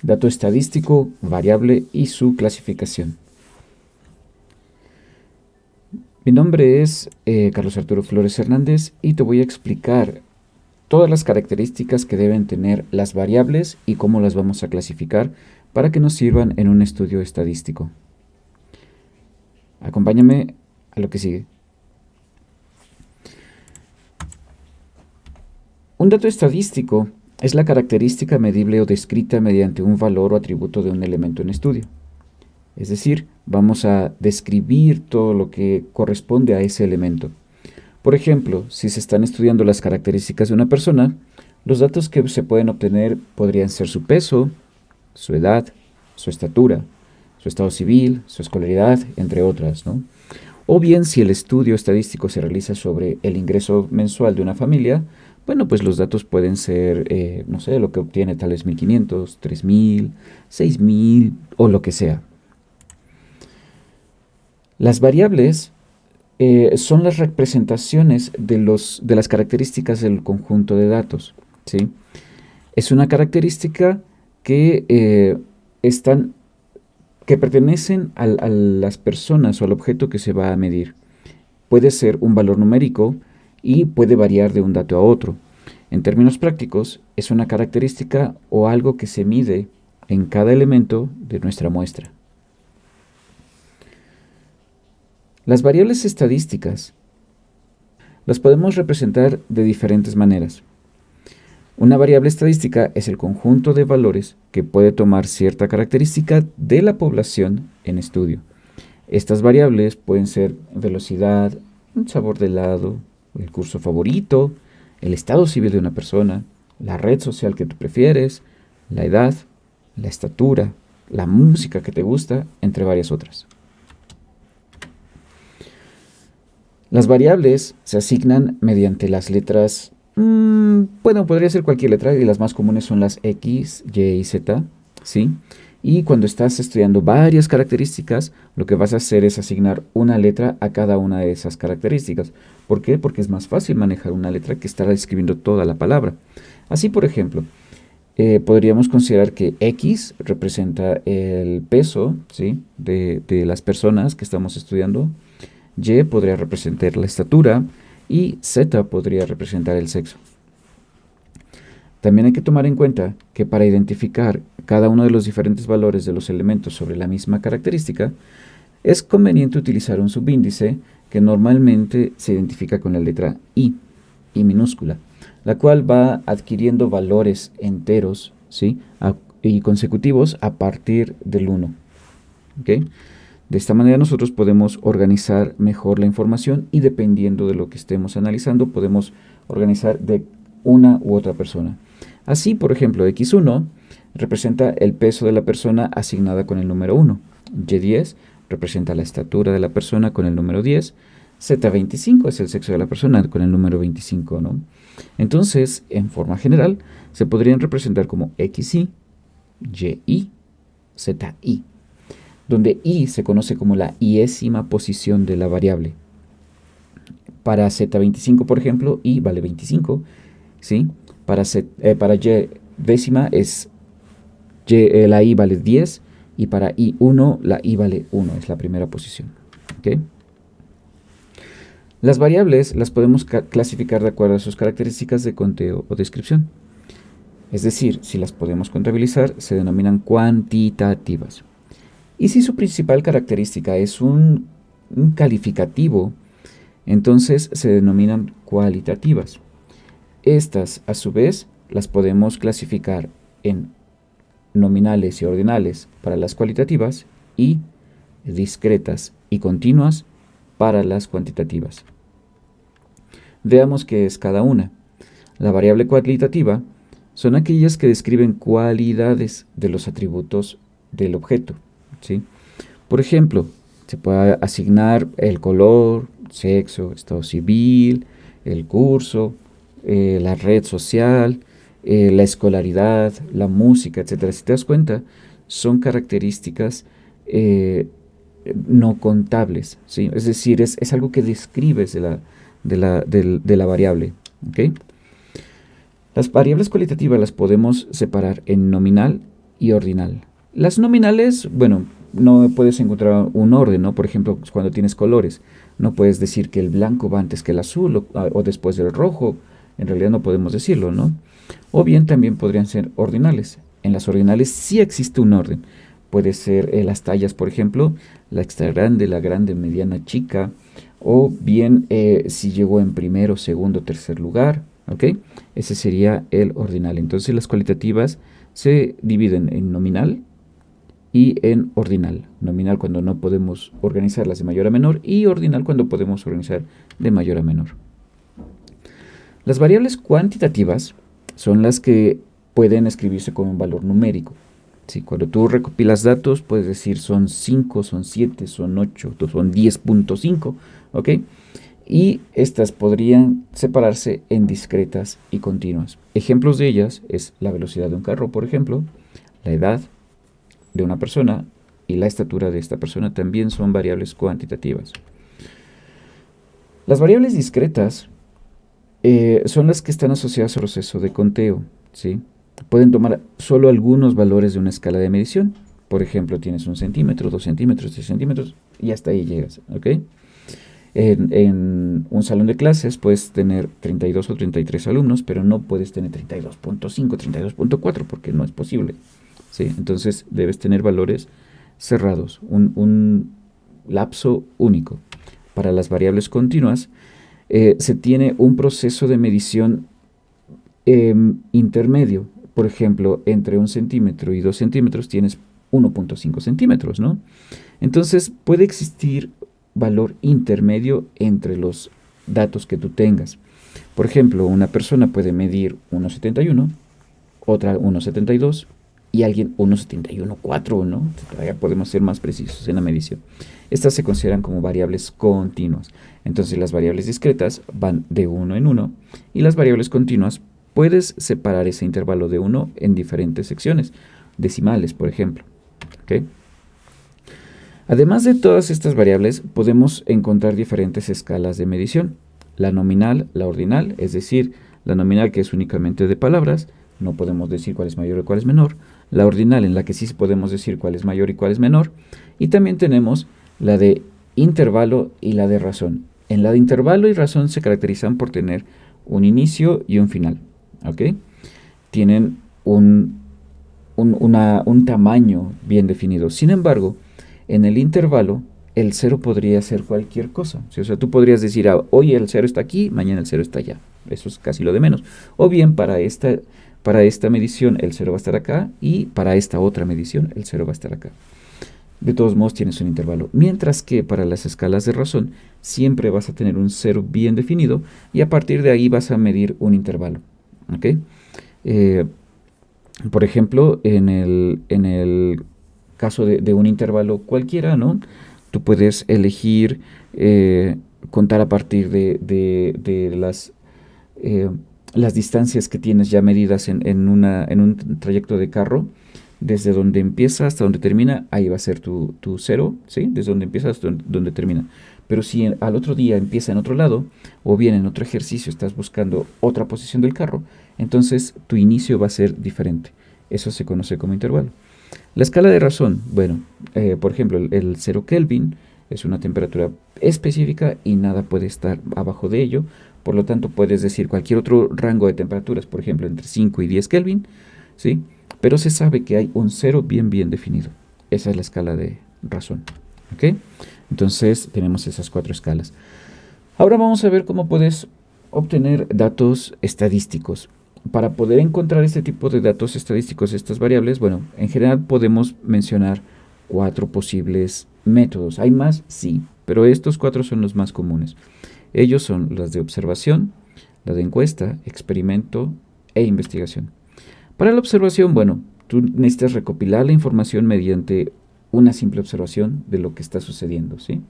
Dato estadístico, variable y su clasificación. Mi nombre es Carlos Arturo Flores Hernández y te voy a explicar todas las características que deben tener las variables y cómo las vamos a clasificar para que nos sirvan en un estudio estadístico. Acompáñame a lo que sigue. Un dato estadístico es la característica medible o descrita mediante un valor o atributo de un elemento en estudio. Es decir, vamos a describir todo lo que corresponde a ese elemento. Por ejemplo, si se están estudiando las características de una persona, los datos que se pueden obtener podrían ser su peso, su edad, su estatura, su estado civil, su escolaridad, entre otras, ¿no? O bien, si el estudio estadístico se realiza sobre el ingreso mensual de una familia, bueno, pues los datos pueden ser, no sé, lo que obtiene tal vez 1500, 3000, 6000 o lo que sea. Las variables son las representaciones de las características del conjunto de datos, ¿sí? Es una característica que que pertenecen a las personas o al objeto que se va a medir. Puede ser un valor numérico y puede variar de un dato a otro. En términos prácticos, es una característica o algo que se mide en cada elemento de nuestra muestra. Las variables estadísticas las podemos representar de diferentes maneras. Una variable estadística es el conjunto de valores que puede tomar cierta característica de la población en estudio. Estas variables pueden ser velocidad, un sabor de helado, el curso favorito, el estado civil de una persona, la red social que tú prefieres, la edad, la estatura, la música que te gusta, entre varias otras. Las variables se asignan mediante las letras, bueno, podría ser cualquier letra y las más comunes son las X, Y y Z, ¿sí? Y cuando estás estudiando varias características, lo que vas a hacer es asignar una letra a cada una de esas características. ¿Por qué? Porque es más fácil manejar una letra que estar escribiendo toda la palabra. Así, por ejemplo, podríamos considerar que X representa el peso, ¿sí?, de las personas que estamos estudiando. Y podría representar la estatura y Z podría representar el sexo. También hay que tomar en cuenta que para identificar cada uno de los diferentes valores de los elementos sobre la misma característica, es conveniente utilizar un subíndice que normalmente se identifica con la letra I minúscula, la cual va adquiriendo valores enteros, ¿sí?, y consecutivos a partir del 1. ¿Okay? De esta manera nosotros podemos organizar mejor la información y dependiendo de lo que estemos analizando podemos organizar de una u otra persona. Así, por ejemplo, X1 representa el peso de la persona asignada con el número 1. Y10 representa la estatura de la persona con el número 10. Z25 es el sexo de la persona con el número 25, ¿no? Entonces, en forma general, se podrían representar como XI, YI, ZI, donde I se conoce como la iésima posición de la variable. Para Z25, por ejemplo, I vale 25, ¿sí? Para Y décima la I vale 10 y para I1 la I vale 1, es la primera posición. ¿Okay? Las variables las podemos clasificar de acuerdo a sus características de conteo o descripción. Es decir, si las podemos contabilizar, se denominan cuantitativas. Y si su principal característica es un calificativo, entonces se denominan cualitativas. Estas, a su vez, las podemos clasificar en nominales y ordinales para las cualitativas y discretas y continuas para las cuantitativas. Veamos qué es cada una. La variable cualitativa son aquellas que describen cualidades de los atributos del objeto, ¿sí? Por ejemplo, se puede asignar el color, sexo, estado civil, el curso, la red social, la escolaridad, la música, etc. Si te das cuenta, son características no contables, ¿sí? Es decir, es algo que describes de la variable. ¿Okay? Las variables cualitativas las podemos separar en nominal y ordinal. Las nominales, bueno, no puedes encontrar un orden, ¿no? Por ejemplo, cuando tienes colores, no puedes decir que el blanco va antes que el azul o después del rojo. En realidad no podemos decirlo, ¿no? O bien también podrían ser ordinales. En las ordinales sí existe un orden. Puede ser las tallas, por ejemplo, la extra grande, la grande, mediana, chica, o bien si llegó en primero, segundo, tercer lugar, ¿ok? Ese sería el ordinal. Entonces las cualitativas se dividen en nominal y en ordinal. Nominal cuando no podemos organizarlas de mayor a menor y ordinal cuando podemos organizar de mayor a menor. Las variables cuantitativas son las que pueden escribirse con un valor numérico. ¿Sí? Cuando tú recopilas datos, puedes decir son 5, son 7, son 8, son 10.5, ¿ok? Y estas podrían separarse en discretas y continuas. Ejemplos de ellas es la velocidad de un carro, por ejemplo, la edad de una persona y la estatura de esta persona también son variables cuantitativas. Las variables discretas son las que están asociadas al proceso de conteo, ¿sí? Pueden tomar solo algunos valores de una escala de medición. Por ejemplo, tienes 1 centímetro, 2 centímetros, 3 centímetros y hasta ahí llegas, ¿ok? En un salón de clases puedes tener 32 o 33 alumnos, pero no puedes tener 32.5, 32.4 porque no es posible, ¿sí? Entonces debes tener valores cerrados, un lapso único. Para las variables continuas, se tiene un proceso de medición intermedio. Por ejemplo, entre 1 centímetro y 2 centímetros tienes 1.5 centímetros, ¿no? Entonces puede existir valor intermedio entre los datos que tú tengas. Por ejemplo, una persona puede medir 1,71, otra 1,72 y alguien 1,71,4, ¿no? Todavía podemos ser más precisos en la medición. Estas se consideran como variables continuas. Entonces las variables discretas van de 1 en 1 y las variables continuas puedes separar ese intervalo de 1 en diferentes secciones, decimales, por ejemplo. ¿Okay? Además de todas estas variables, podemos encontrar diferentes escalas de medición. La nominal, la ordinal, es decir, la nominal que es únicamente de palabras, no podemos decir cuál es mayor y cuál es menor. La ordinal en la que sí podemos decir cuál es mayor y cuál es menor. Y también tenemos la de intervalo y la de razón. En la de intervalo y razón se caracterizan por tener un inicio y un final. ¿Ok? Tienen un tamaño bien definido. Sin embargo, en el intervalo, el cero podría ser cualquier cosa. ¿Sí? O sea, tú podrías decir, hoy el cero está aquí, mañana el cero está allá. Eso es casi lo de menos. O bien, para esta medición el cero va a estar acá y para esta otra medición el cero va a estar acá. De todos modos tienes un intervalo. Mientras que para las escalas de razón siempre vas a tener un cero bien definido y a partir de ahí vas a medir un intervalo. ¿Ok? Por ejemplo, en el caso de un intervalo cualquiera, ¿no? Tú puedes elegir contar a partir de las distancias que tienes ya medidas en un trayecto de carro. Desde donde empieza hasta donde termina, ahí va a ser tu cero, ¿sí? Desde donde empieza hasta donde termina. Pero si al otro día empieza en otro lado, o bien en otro ejercicio estás buscando otra posición del carro, entonces tu inicio va a ser diferente. Eso se conoce como intervalo. La escala de razón, bueno, por ejemplo, el 0 Kelvin es una temperatura específica y nada puede estar abajo de ello. Por lo tanto, puedes decir cualquier otro rango de temperaturas, por ejemplo, entre 5 y 10 Kelvin, ¿sí? Pero se sabe que hay un cero bien definido. Esa es la escala de razón. ¿Ok? Entonces tenemos esas 4 escalas. Ahora vamos a ver cómo puedes obtener datos estadísticos. Para poder encontrar este tipo de datos estadísticos, estas variables, bueno, en general podemos mencionar 4 posibles métodos. ¿Hay más? Sí, pero estos 4 son los más comunes. Ellos son las de observación, la de encuesta, experimento e investigación. Para la observación, bueno, tú necesitas recopilar la información mediante una simple observación de lo que está sucediendo, ¿sí?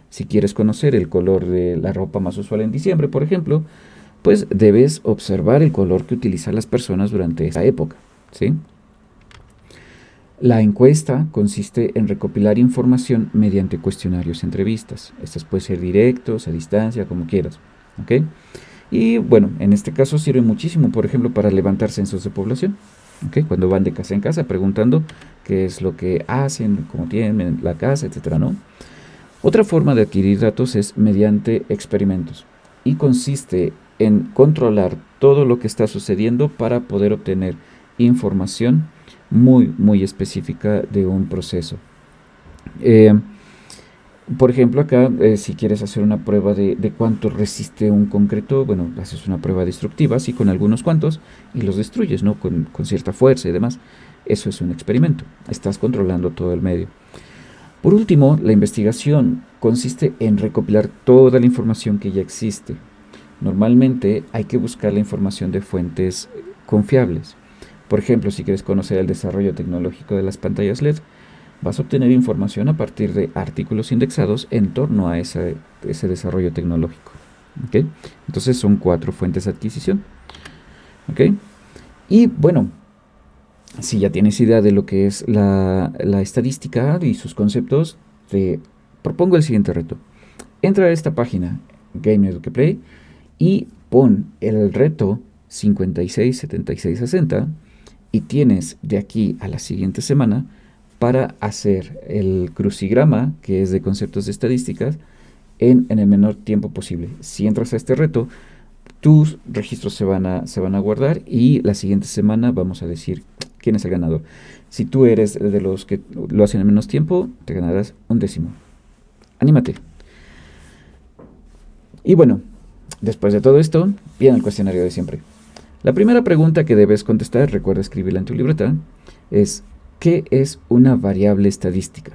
Si quieres conocer el color de la ropa más usual en diciembre, por ejemplo, pues debes observar el color que utilizan las personas durante esa época, ¿sí? La encuesta consiste en recopilar información mediante cuestionarios, entrevistas. Estas pueden ser directos, a distancia, como quieras, ¿ok? Y bueno, en este caso sirve muchísimo, por ejemplo, para levantar censos de población. ¿ok? Cuando van de casa en casa preguntando qué es lo que hacen, cómo tienen la casa, etcétera, ¿no? Otra forma de adquirir datos es mediante experimentos y consiste en controlar todo lo que está sucediendo para poder obtener información muy específica de un proceso. Eh, por ejemplo, acá, si quieres hacer una prueba de cuánto resiste un concreto, bueno, haces una prueba destructiva, así con algunos cuantos, y los destruyes, ¿no? Con cierta fuerza y demás. Eso es un experimento. Estás controlando todo el medio. Por último, la investigación consiste en recopilar toda la información que ya existe. Normalmente hay que buscar la información de fuentes confiables. Por ejemplo, si quieres conocer el desarrollo tecnológico de las pantallas LED, vas a obtener información a partir de artículos indexados en torno a ese desarrollo tecnológico. ¿Okay? Entonces son 4 fuentes de adquisición. ¿Okay? Y bueno, si ya tienes idea de lo que es la estadística y sus conceptos, te propongo el siguiente reto. Entra a esta página, Game Eduque Play, y pon el reto 56, 76, 60 y tienes de aquí a la siguiente semana para hacer el crucigrama, que es de conceptos de estadísticas, en el menor tiempo posible. Si entras a este reto, tus registros se van a guardar y la siguiente semana vamos a decir quién es el ganador. Si tú eres de los que lo hacen en menos tiempo, te ganarás un décimo. Anímate. Y bueno, después de todo esto, viene el cuestionario de siempre. La primera pregunta que debes contestar, recuerda escribirla en tu libreta, es ¿qué es una variable estadística?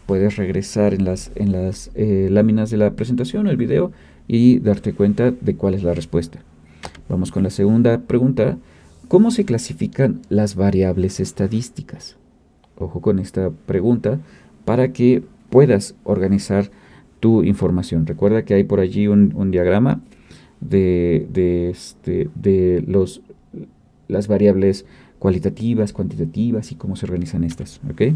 Puedes regresar en las láminas de la presentación o el video y darte cuenta de cuál es la respuesta. Vamos con la segunda pregunta. ¿Cómo se clasifican las variables estadísticas? Ojo con esta pregunta para que puedas organizar tu información. Recuerda que hay por allí un diagrama de las variables cualitativas, cuantitativas y cómo se organizan estas. ¿Okay?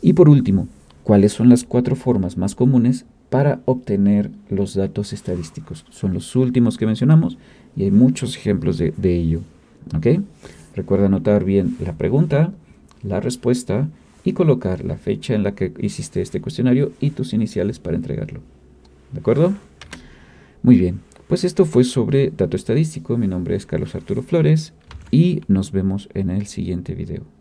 Y por último, ¿cuáles son las 4 formas más comunes para obtener los datos estadísticos? Son los últimos que mencionamos y hay muchos ejemplos de ello. ¿Okay? Recuerda anotar bien la pregunta, la respuesta y colocar la fecha en la que hiciste este cuestionario y tus iniciales para entregarlo. ¿De acuerdo? Muy bien, pues esto fue sobre dato estadístico. Mi nombre es Carlos Arturo Flores y nos vemos en el siguiente video.